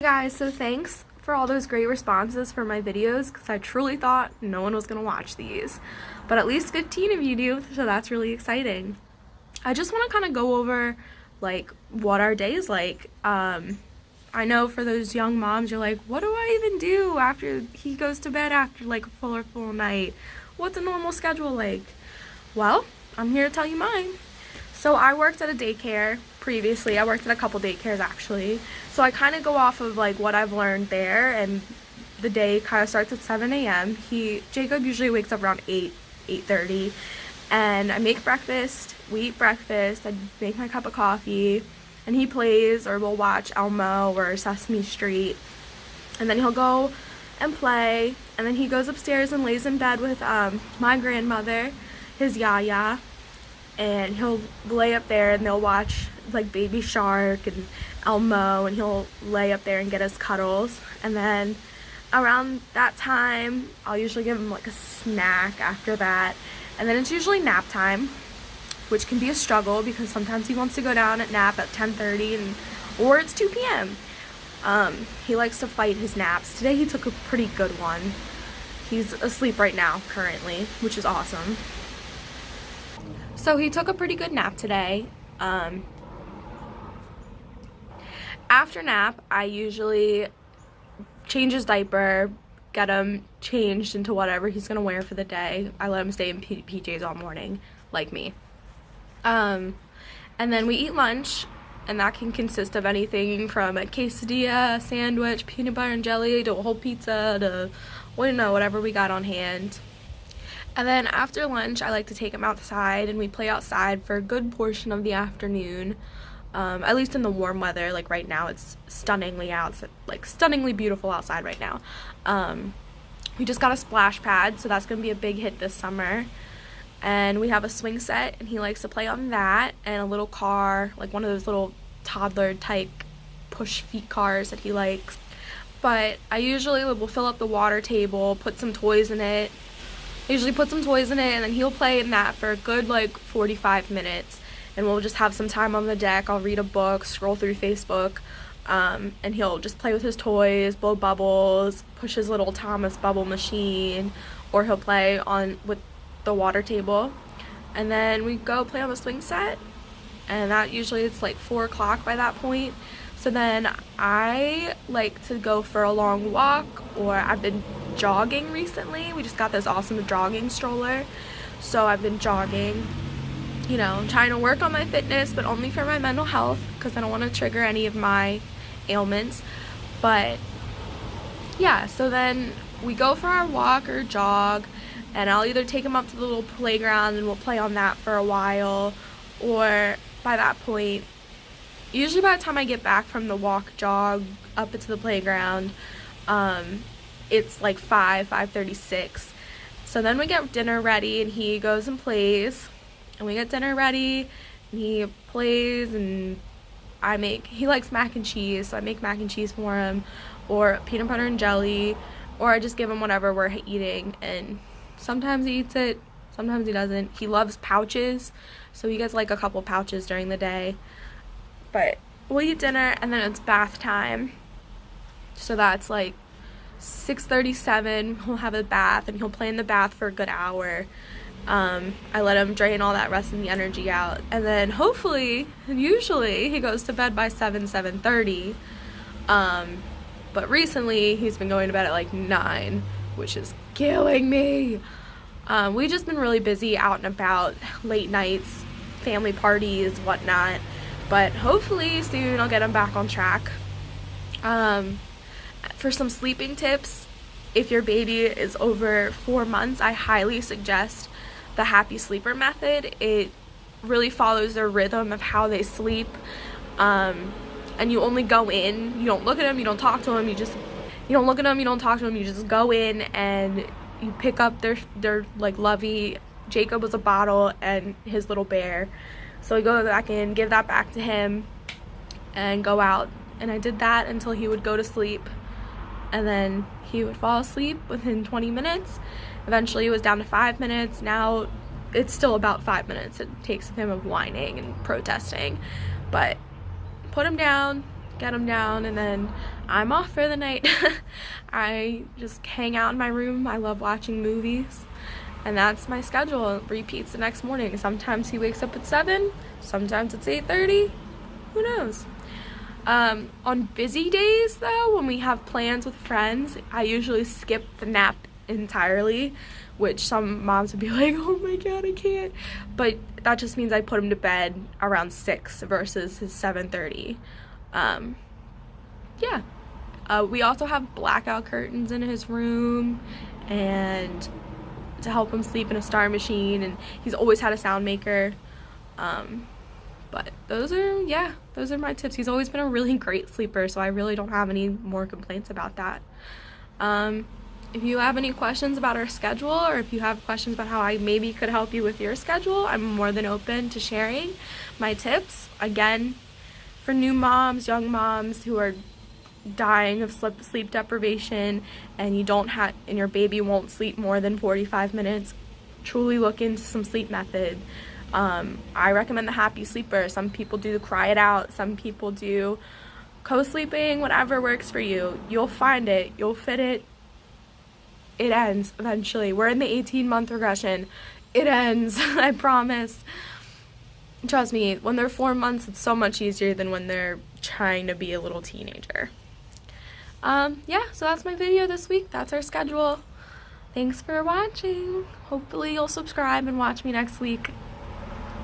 Guys, so thanks for all those great responses for my videos, because I truly thought no one was gonna watch these, but at least 15 of you do, so that's really exciting. I just want to kind of go over like what our day is like. I know for those young moms, you're like, what do I even do after he goes to bed after like a full night? What's a normal schedule like? Well, I'm here to tell you mine. So I worked at a daycare previously. I worked at a couple daycares actually. So I kind of go off of like what I've learned there, and the day kind of starts at 7 a.m. Jacob usually wakes up around 8:30, and I make breakfast, we eat breakfast, I make my cup of coffee, and he plays, or we'll watch Elmo or Sesame Street, and then he'll go and play, and then he goes upstairs and lays in bed with my grandmother, his Yaya, and he'll lay up there and they'll watch like Baby Shark and Elmo, and he'll lay up there and get his cuddles. And then around that time I'll usually give him like a snack after that, and then it's usually nap time, which can be a struggle because sometimes he wants to go down at nap at 10:30 or it's 2 p.m. He likes to fight his naps. Today he took a pretty good one. He's asleep right now currently, which is awesome. So he took a pretty good nap today. After nap, I usually change his diaper, get him changed into whatever he's gonna wear for the day. I let him stay in PJs all morning, like me. And then we eat lunch, and that can consist of anything from a quesadilla, a sandwich, peanut butter and jelly, to a whole pizza, to, well, whatever we got on hand. And then after lunch, I like to take him outside, and we play outside for a good portion of the afternoon. At least in the warm weather, like right now, it's stunningly beautiful outside right now. We just got a splash pad, so that's gonna be a big hit this summer. And we have a swing set, and he likes to play on that, and a little car, like one of those little toddler type push feet cars that he likes. But I usually will fill up the water table, put some toys in it. And then he'll play in that for a good like 45 minutes, and we'll just have some time on the deck. I'll read a book, scroll through Facebook, and he'll just play with his toys, blow bubbles, push his little Thomas bubble machine, or he'll play with the water table. And then we go play on the swing set, and that usually it's like 4 o'clock by that point. So then I like to go for a long walk, or I've been jogging recently. We just got this awesome jogging stroller, so I've been jogging. I'm trying to work on my fitness, but only for my mental health, because I don't want to trigger any of my ailments. But yeah, so then we go for our walk or jog, and I'll either take him up to the little playground and we'll play on that for a while, or by that point, usually by the time I get back from the walk jog up into the playground, it's like 5:36. So then we get dinner ready, and he goes and plays, and we get dinner ready, and he plays, and he likes mac and cheese, so I make mac and cheese for him, or peanut butter and jelly, or I just give him whatever we're eating, and sometimes he eats it, sometimes he doesn't. He loves pouches, so he gets like a couple pouches during the day. But we'll eat dinner, and then it's bath time, so that's like 6:37. He'll have a bath, and he'll play in the bath for a good hour. I let him drain all that rest and the energy out, and then usually he goes to bed by 7:30. But recently he's been going to bed at like 9, which is killing me. We've just been really busy out and about, late nights, family parties, whatnot, but hopefully soon I'll get him back on track. For some sleeping tips, if your baby is over 4 months, I highly suggest the Happy Sleeper method. It really follows their rhythm of how they sleep, and you only go in, you don't look at them, you don't talk to them, you just go in and you pick up their like lovey. Jacob was a bottle and his little bear, so we go back in, give that back to him, and go out. And I did that until he would go to sleep, and then he would fall asleep within 20 minutes. Eventually it was down to 5 minutes. Now it's still about 5 minutes it takes of him of whining and protesting, but put him down, get him down, and then I'm off for the night. I just hang out in my room. I love watching movies, and that's my schedule. It repeats the next morning. Sometimes he wakes up at 7, sometimes it's 8:30. Who knows? On busy days, though, when we have plans with friends, I usually skip the nap entirely, which some moms would be like, oh my god, I can't. But that just means I put him to bed around 6 versus his 7:30. Yeah. We also have blackout curtains in his room, and to help him sleep in a star machine, and he's always had a sound maker. But those are my tips. He's always been a really great sleeper, so I really don't have any more complaints about that. If you have any questions about our schedule, or if you have questions about how I maybe could help you with your schedule, I'm more than open to sharing my tips. Again, for new moms, young moms who are dying of sleep deprivation, and and your baby won't sleep more than 45 minutes, truly look into some sleep method. I recommend the Happy Sleeper. Some people do Cry It Out. Some people do co-sleeping. Whatever works for you. You'll find it. You'll fit it. It ends eventually. We're in the 18-month regression. It ends. I promise. Trust me, when they're 4 months, it's so much easier than when they're trying to be a little teenager. Yeah, so that's my video this week. That's our schedule. Thanks for watching. Hopefully you'll subscribe and watch me next week.